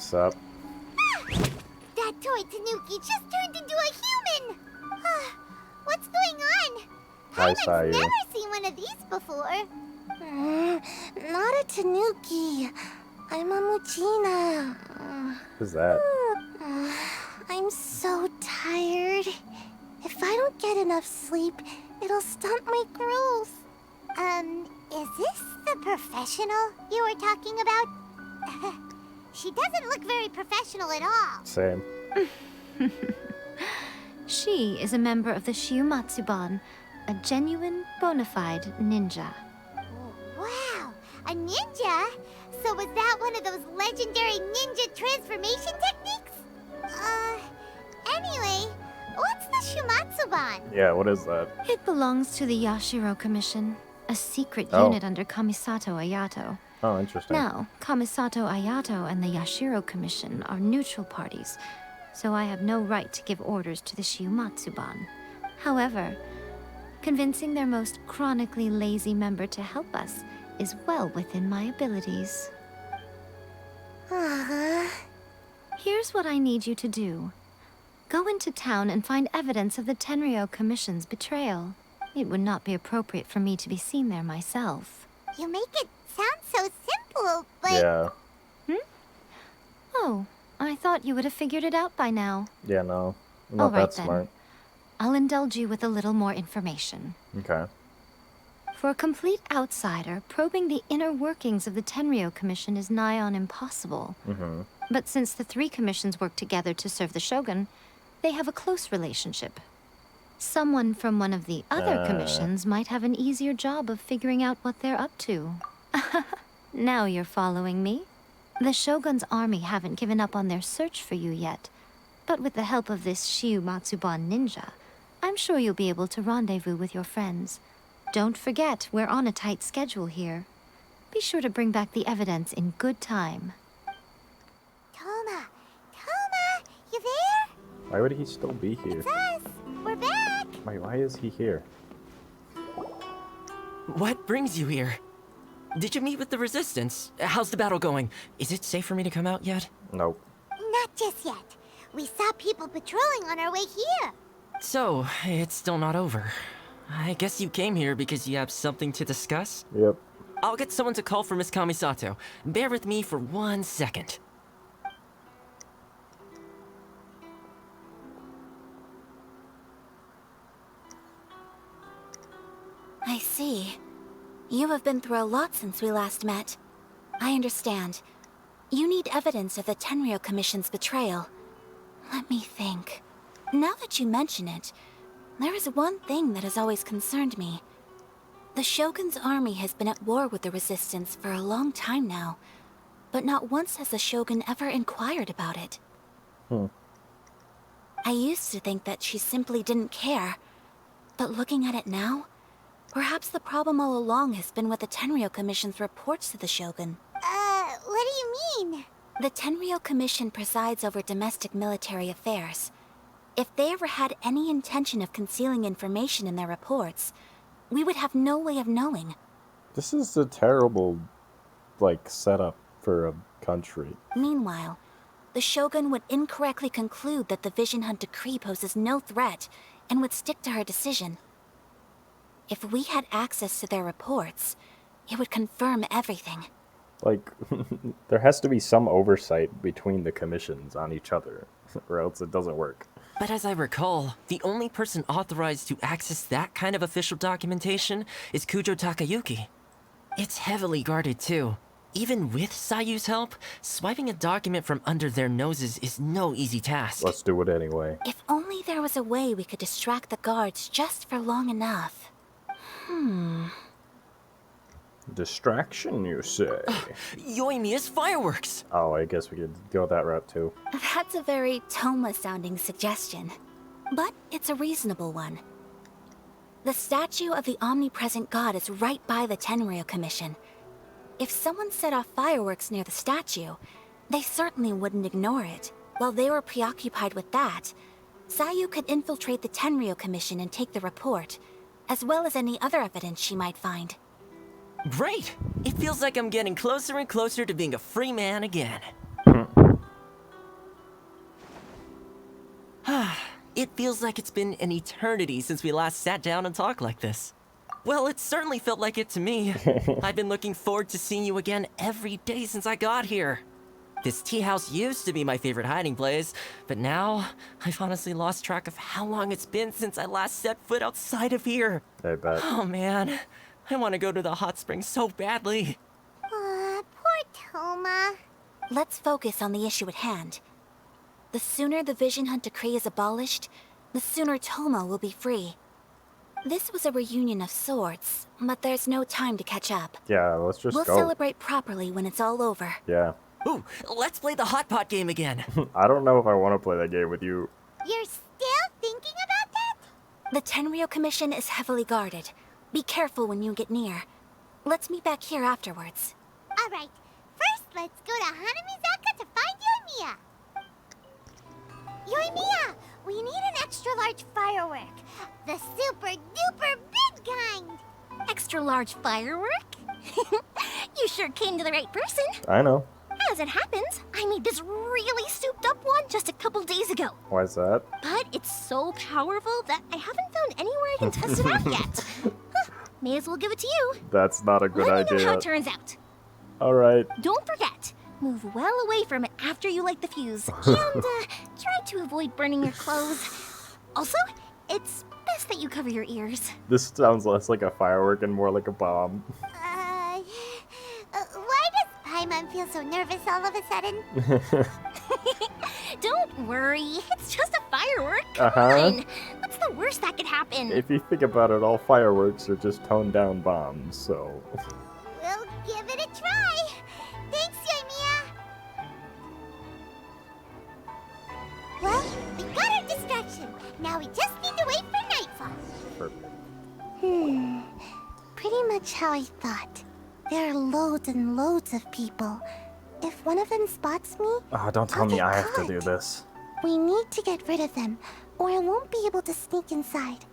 Sup? That toy Tanuki just turned into a human! What's going on? I saw Paimon's you. never seen one of these before. Not a Tanuki. I'm a Muchina. Who's that? I'm so tired. If I don't get enough sleep, it'll stunt my growth. Is this the professional you were talking about? She doesn't look very professional at all. Same. She is a member of the Shiumatsuban, a genuine, bona fide ninja. Wow, a ninja? So was that one of those legendary ninja transformation techniques? Anyway, what's the Shumatsuban? Yeah, what is that? It belongs to the Yashiro Commission, a secret Oh. unit under Kamisato Ayato. Oh, interesting. Now, Kamisato Ayato and the Yashiro Commission are neutral parties, so I have no right to give orders to the Shiumatsuban. However, convincing their most chronically lazy member to help us is well within my abilities. Here's what I need you to do. Go into town and find evidence of the Tenryo Commission's betrayal. It would not be appropriate for me to be seen there myself. You make it sound so simple, but... Yeah. Oh, I thought you would have figured it out by now. Yeah, no. I'm All not right, that then. smart. I'll indulge you with a little more information. Okay. For a complete outsider, probing the inner workings of the Tenryo Commission is nigh on impossible. But since the three commissions work together to serve the Shogun, they have a close relationship. Someone from one of the other commissions might have an easier job of figuring out what they're up to. Now you're following me? The Shogun's army haven't given up on their search for you yet, but with the help of this Shiumatsuban ninja, I'm sure you'll be able to rendezvous with your friends. Don't forget, we're on a tight schedule here. Be sure to bring back the evidence in good time. Toma, you there? Why would he still be here? It's us. We're back. Wait, why is he here? What brings you here? Did you meet with the Resistance? How's the battle going? Is it safe for me to come out yet? Nope. Not just yet. We saw people patrolling on our way here. So, it's still not over. I guess you came here because you have something to discuss? Yep. I'll get someone to call for Miss Kamisato. Bear with me for 1 second. I see. You have been through a lot since we last met. I understand. You need evidence of the Tenryo Commission's betrayal. Let me think. Now that you mention it, there is one thing that has always concerned me. The Shogun's army has been at war with the Resistance for a long time now, but not once has the Shogun ever inquired about it. I used to think that she simply didn't care, but looking at it now, perhaps the problem all along has been with the Tenryo Commission's reports to the Shogun. What do you mean? The Tenryo Commission presides over domestic military affairs. If they ever had any intention of concealing information in their reports, we would have no way of knowing. This is a terrible, setup for a country. Meanwhile, the Shogun would incorrectly conclude that the Vision Hunt decree poses no threat and would stick to her decision. If we had access to their reports, it would confirm everything. There has to be some oversight between the commissions on each other, or else it doesn't work. But as I recall, the only person authorized to access that kind of official documentation is Kujo Takayuki. It's heavily guarded too. Even with Sayu's help, swiping a document from under their noses is no easy task. Let's do it anyway. If only there was a way we could distract the guards just for long enough. Distraction, you say? Yoimiya's fireworks! Oh, I guess we could go that route too. That's a very Toma-sounding suggestion, but it's a reasonable one. The statue of the omnipresent god is right by the Tenryo Commission. If someone set off fireworks near the statue, they certainly wouldn't ignore it. While they were preoccupied with that, Sayu could infiltrate the Tenryo Commission and take the report, as well as any other evidence she might find. Great! It feels like I'm getting closer and closer to being a free man again. It feels like it's been an eternity since we last sat down and talked like this. Well, it certainly felt like it to me. I've been looking forward to seeing you again every day since I got here. This tea house used to be my favorite hiding place, but now I've honestly lost track of how long it's been since I last set foot outside of here. I bet. Oh man, I want to go to the hot springs so badly. Poor Toma. Let's focus on the issue at hand. The sooner the Vision Hunt Decree is abolished, the sooner Toma will be free. This was a reunion of sorts, but there's no time to catch up. Yeah, let's just We'll go. celebrate properly when it's all over. Yeah. Ooh, let's play the hot pot game again. I don't know if I want to play that game with you. You're still thinking about that? The Tenryo Commission is heavily guarded. Be careful when you get near. Let's meet back here afterwards. Alright, first let's go to Hanamizaka to find Yoimiya. Yoimiya, we need an extra large firework. The super duper big kind. Extra large firework? You sure came to the right person. I know. As it happens, I made this really souped up one just a couple days ago. Why's that? But it's so powerful that I haven't found anywhere I can test it out yet. Huh, may as well give it to you. That's not a good Let me know how idea. it turns out. Alright. Don't forget, move well away from it after you light the fuse. And try to avoid burning your clothes. Also, it's best that you cover your ears. This sounds less like a firework and more like a bomb. Why does Paimon feel so nervous all of a sudden? Don't worry, it's just a firework. Come Uh-huh. on. What's the worst that could happen? If you think about it, all fireworks are just toned down bombs, so... We'll give it a try. Thanks, Yoimiya. Well, we got our distraction. Now we just need to wait for nightfall. Perfect. Pretty much how I thought. There are loads and loads of people. If one of them spots me, Oh, don't tell I'll me get I have to caught. do this. we need to get rid of them, or I won't be able to sneak inside.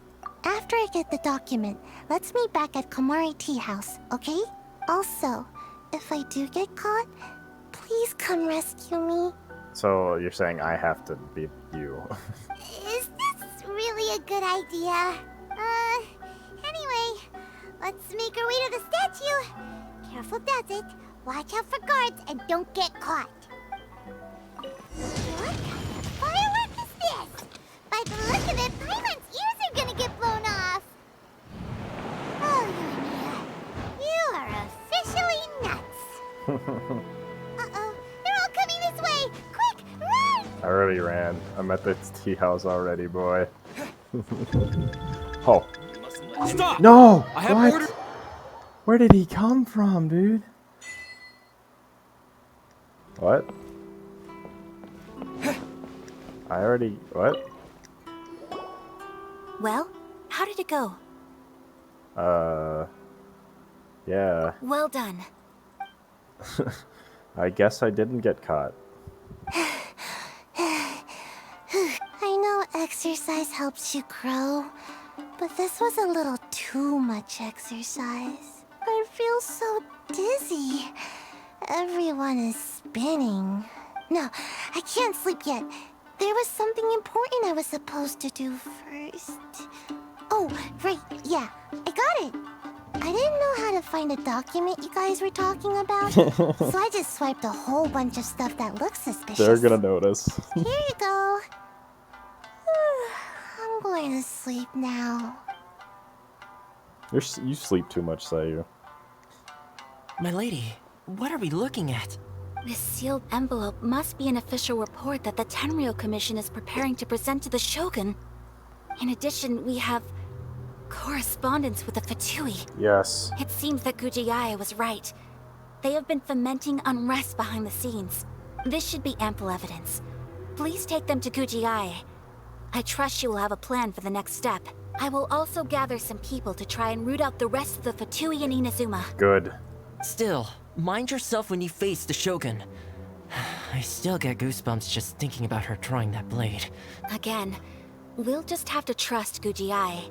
After I get the document, let's meet back at Komari Tea House, okay? Also, if I do get caught, please come rescue me. So you're saying I have to be you. Is this really a good idea? Anyway, let's make our way to the statue. Careful does it. Watch out for guards and don't get caught. What kind of firework is this? By the look of it, Paimon's ears are gonna get blown off. Oh, Yoimiya, you are officially nuts. Uh-oh, they're all coming this way. Quick, run! I already ran. I'm at the tea house already, boy. Oh. Stop! No! I have What? ordered. Where did he come from, dude? What? I already... What? Well, how did it go? Yeah. Well done. I guess I didn't get caught. I know exercise helps you grow, but this was a little too much exercise. I feel so dizzy. Everyone is spinning. No, I can't sleep yet. There was something important I was supposed to do first. Oh, right, yeah, I got it. I didn't know how to find a document you guys were talking about, so I just swiped a whole bunch of stuff that looks suspicious. They're gonna notice. Here you go. I'm going to sleep now. You sleep too much, Sayu. My lady, what are we looking at? This sealed envelope must be an official report that the Tenryo Commission is preparing to present to the Shogun. In addition, we have correspondence with the Fatui. Yes. It seems that Gujiae was right. They have been fomenting unrest behind the scenes. This should be ample evidence. Please take them to Gujiae. I trust you will have a plan for the next step. I will also gather some people to try and root out the rest of the Fatui in Inazuma. Good. Still, mind yourself when you face the Shogun. I still get goosebumps just thinking about her drawing that blade. Again, we'll just have to trust Gujiae.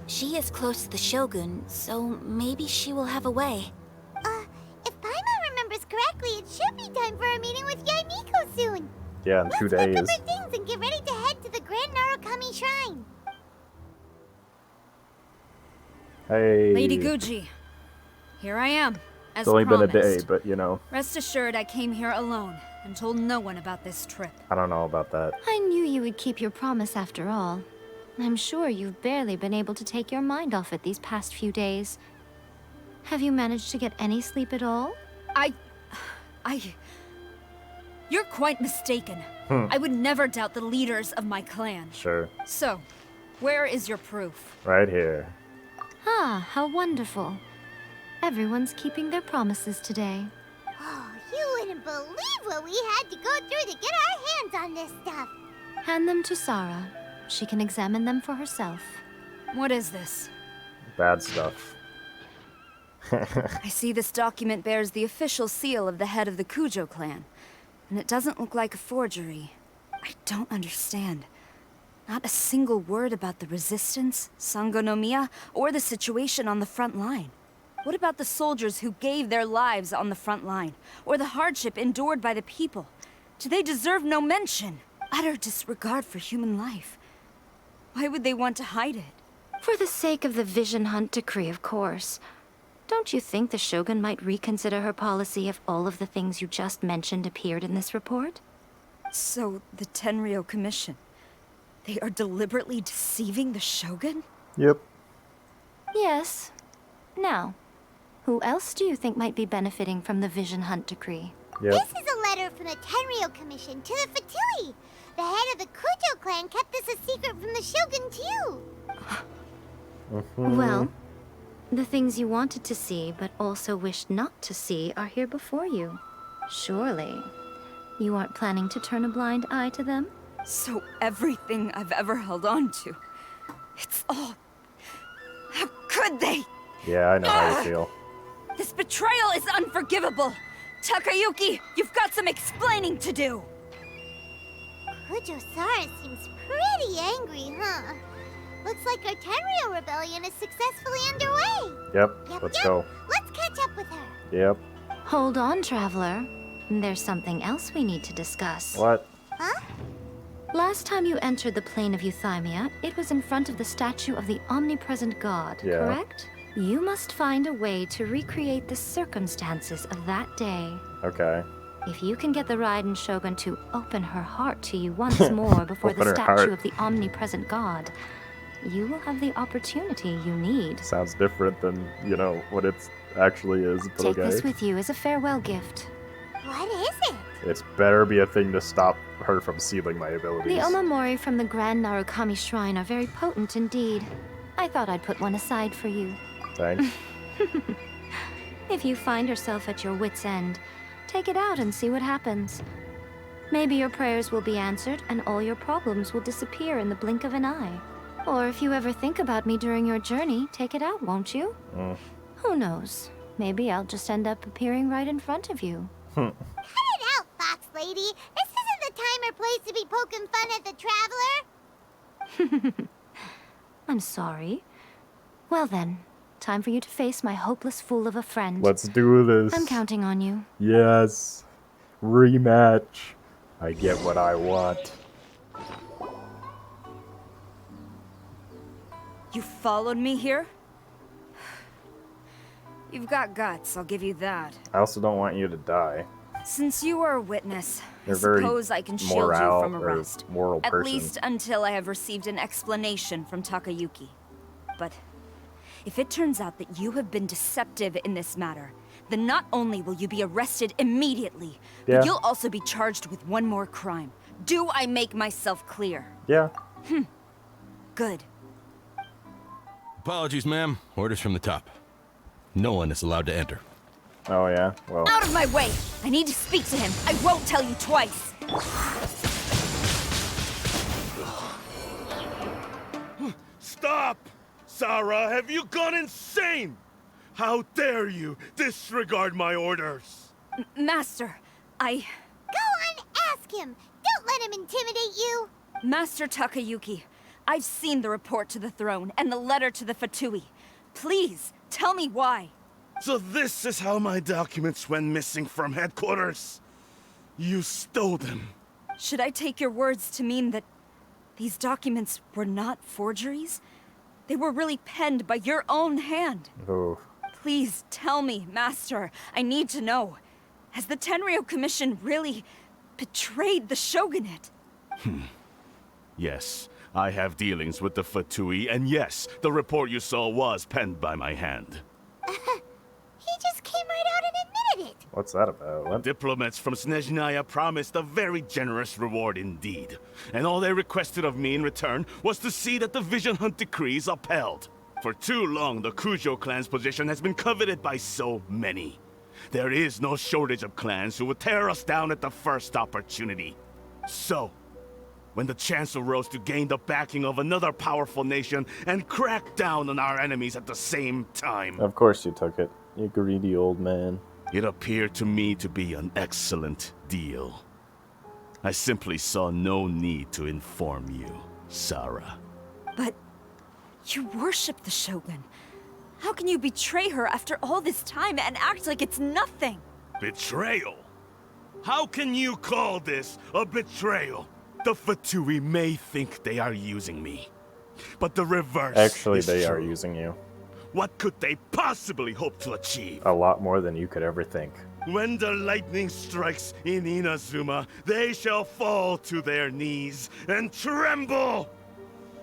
She is close to the Shogun, so maybe she will have a way. If Paimon remembers correctly, it should be time for a meeting with Yaimiko soon. Yeah, in 2 Let's pick days. up our things and get ready to head to the Grand Narukami Hey. Lady Guji, here I am, as It's only promised. been a day, but you know, Rest assured I came here alone and told no one about this trip. I don't know about that. I knew you would keep your promise after all. I'm sure you've barely been able to take your mind off it these past few days. Have you managed to get any sleep at all? You're quite mistaken. I would never doubt the leaders of my clan. Sure. So, where is your proof? Right here. Ah, how wonderful. Everyone's keeping their promises today. Oh, you wouldn't believe what we had to go through to get our hands on this stuff. Hand them to Sarah. She can examine them for herself. What is this? Bad stuff. I see this document bears the official seal of the head of the Kujo clan, and it doesn't look like a forgery. I don't understand. Not a single word about the resistance, Sangonomiya, or the situation on the front line. What about the soldiers who gave their lives on the front line, or the hardship endured by the people? Do they deserve no mention? Utter disregard for human life. Why would they want to hide it? For the sake of the Vision Hunt decree, of course. Don't you think the Shogun might reconsider her policy if all of the things you just mentioned appeared in this report? So, the Tenryo Commission, they are deliberately deceiving the Shogun? Yep. Yes. Now, who else do you think might be benefiting from the Vision Hunt decree? Yep. This is a letter from the Tenryo Commission to the Fatui. The head of the Kujo clan kept this a secret from the Shogun, too. Well, the things you wanted to see but also wished not to see are here before you. Surely, you aren't planning to turn a blind eye to them? So everything I've ever held on to, it's all... How could they? Yeah, I know how you feel. This betrayal is unforgivable! Takayuki, you've got some explaining to do! Kujo-Sara seems pretty angry, huh? Looks like our Tenryo rebellion is successfully underway. Yep, let's go. Let's catch up with her. Yep. Hold on, traveler. There's something else we need to discuss. What? Huh? Last time you entered the plane of Euthymia, it was in front of the statue of the omnipresent god, Yeah. correct? You must find a way to recreate the circumstances of that day. Okay. If you can get the Raiden Shogun to open her heart to you once more before the Open her statue heart. of the omnipresent god, you will have the opportunity you need. Sounds different than, you know, what it actually is, but Take okay. this with you as a farewell gift. What is it? It's better be a thing to stop her from sealing my abilities. The Omamori from the Grand Narukami Shrine are very potent indeed. I thought I'd put one aside for you. Thanks. If you find yourself at your wit's end, take it out and see what happens. Maybe your prayers will be answered and all your problems will disappear in the blink of an eye. Or if you ever think about me during your journey, take it out, won't you? Who knows? Maybe I'll just end up appearing right in front of you. Cut it out, Fox Lady. This isn't the time or place to be poking fun at the Traveler. I'm sorry. Well then, time for you to face my hopeless fool of a friend. Let's do this. I'm counting on you. Yes. Rematch. I get what I want. You followed me here? You've got guts, I'll give you that. I also don't want you to die. Since you are a witness, I You're very suppose I can shield you morale from or arrest. moral At person. least until I have received an explanation from Takayuki. But if it turns out that you have been deceptive in this matter, then not only will you be arrested immediately, Yeah. but you'll also be charged with one more crime. Do I make myself clear? Yeah. Good. Apologies, ma'am. Orders from the top. No one is allowed to enter. Oh, yeah? Well, Out of my way! I need to speak to him. I won't tell you twice. Stop! Sarah, have you gone insane? How dare you disregard my orders? Master, Go on, ask him. Don't let him intimidate you. Master Takayuki, I've seen the report to the throne and the letter to the Fatui. Please, tell me why. So this is how my documents went missing from headquarters. You stole them. Should I take your words to mean that these documents were not forgeries? They were really penned by your own hand. Ooh. Please tell me, Master. I need to know. Has the Tenryo Commission really betrayed the Shogunate? Yes, I have dealings with the Fatui, and yes, the report you saw was penned by my hand. He just came right out and admitted it. What's that about? What? Diplomats from Snezhnaya promised a very generous reward indeed, and all they requested of me in return was to see that the Vision Hunt decrees upheld. For too long, the Kujo clan's position has been coveted by so many. There is no shortage of clans who would tear us down at the first opportunity. So, when the chance arose to gain the backing of another powerful nation and crack down on our enemies at the same time, Of course you took it, you greedy old man. it appeared to me to be an excellent deal. I simply saw no need to inform you, Sarah. But you worship the Shogun. How can you betray her after all this time and act like it's nothing? Betrayal? How can you call this a betrayal? The Fatui may think they are using me, but the reverse Actually, is they are true. using you. What could they possibly hope to achieve? A lot more than you could ever think. When the lightning strikes in Inazuma, they shall fall to their knees and tremble,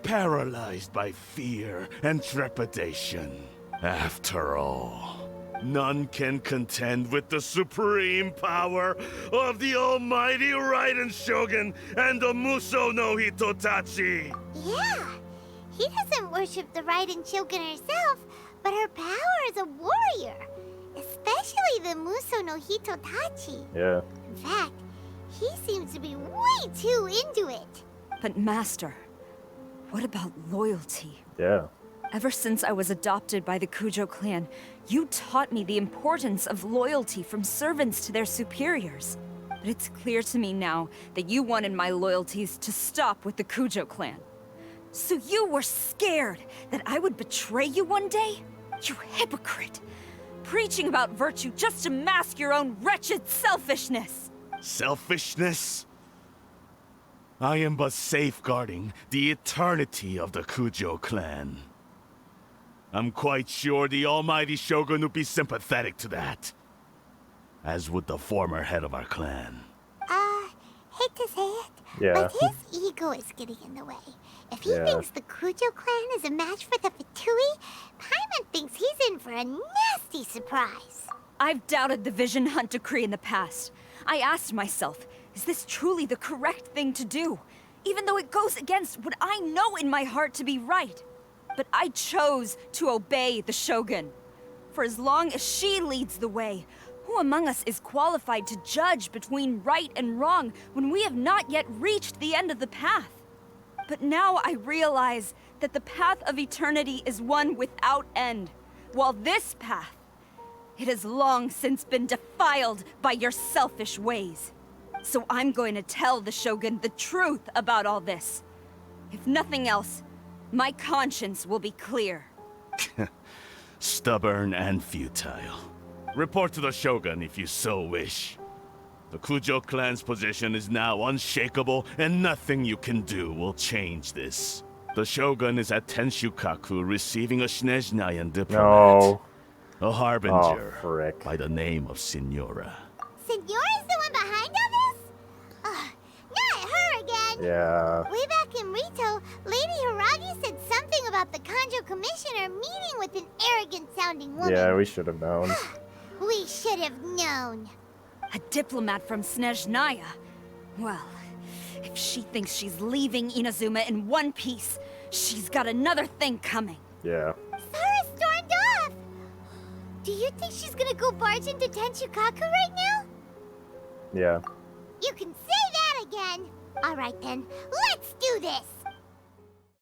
paralyzed by fear and trepidation. After all, none can contend with the supreme power of the almighty Raiden Shogun and the Muso no Hitotachi. Yeah, he doesn't worship the Raiden Shogun herself, but her power as a warrior. Especially the Muso no Hitotachi. Yeah. In fact, he seems to be way too into it. But Master, what about loyalty? Yeah. Ever since I was adopted by the Kujo clan, you taught me the importance of loyalty from servants to their superiors. But it's clear to me now that you wanted my loyalties to stop with the Kujo clan. So you were scared that I would betray you one day? You hypocrite! Preaching about virtue just to mask your own wretched selfishness! Selfishness? I am but safeguarding the eternity of the Kujo clan. I'm quite sure the almighty Shogun would be sympathetic to that. As would the former head of our clan. Hate to say it, Yeah. but his ego is getting in the way. If he Yeah. thinks the Kujo clan is a match for the Fatui, Paimon thinks he's in for a nasty surprise. I've doubted the Vision Hunt decree in the past. I asked myself, is this truly the correct thing to do? Even though it goes against what I know in my heart to be right. But I chose to obey the Shogun. For as long as she leads the way, who among us is qualified to judge between right and wrong when we have not yet reached the end of the path? But now I realize that the path of eternity is one without end, while this path, it has long since been defiled by your selfish ways. So I'm going to tell the Shogun the truth about all this. If nothing else, my conscience will be clear. Stubborn and futile. Report to the Shogun if you so wish. The Kujo clan's position is now unshakable, and nothing you can do will change this. The Shogun is at Tenshukaku receiving a Snezhnayan diplomat. No. A harbinger Oh, frick. by the name of Signora. Signora's the one behind all this? Not her again. Yeah. Way back in Rito, Lady Hiragi said something about the Kanjo Commissioner meeting with an arrogant-sounding woman. Yeah, we should have known. We should have known. A diplomat from Snezhnaya? Well, if she thinks she's leaving Inazuma in one piece, she's got another thing coming. Yeah. Sarah stormed off. Do you think she's gonna go barge into Tenshukaku right now? Yeah. You can say that again. All right then, let's do this.